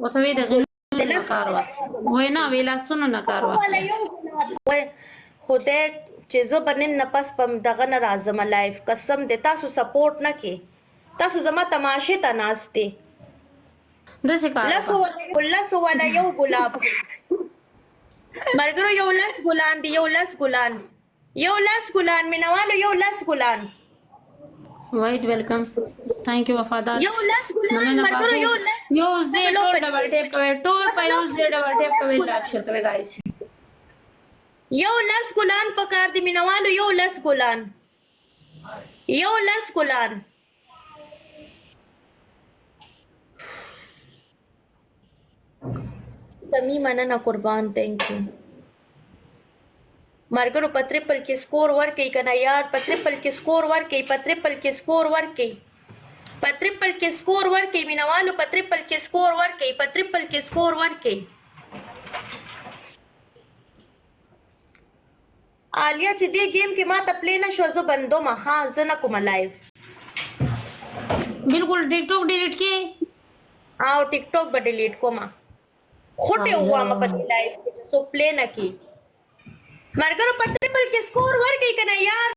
وته وی د غنو کار وای نه ویلا سونو نه کار وای خدای چې زه بنن نه پس پم دغه نه راځم لایف قسم دې تاسو سپورټ نه کې تاسو زما تماشه ته ناشته د څه کار لسو ولا یو ګلاب مرګرو یو لس ګلان دی یو لس ګلان مینوالو یو لس ګلان وایټ ویلکم ثانک یو وفادار یو لس ګلان مرګرو یو زیډ ډبل ټیپ ټول په یو زیډ ډبل ټیپ کوي لاک شته وی گایس یو لس ګلان پکار دی مینوالو یو لس ګلان سمی مننه قربان تhank you مرګرو په ټریپل کې سکور ورکې کنه یار په ټریپل کې سکور ورکې مینوالو په ټریپل کې سکور ورکې آلیا چې دې گیم کې ما ته پلی نه شو زه بندو ما ها زه نه کوم لایو بالکل ټیک ټاک ډیلیټ کې او ټیک ټاک به ډیلیټ کوما خوټه هوا ما په لایو کې سو پلی نه کی مرګرو په ټریپل کې سکور ورکې کنه یار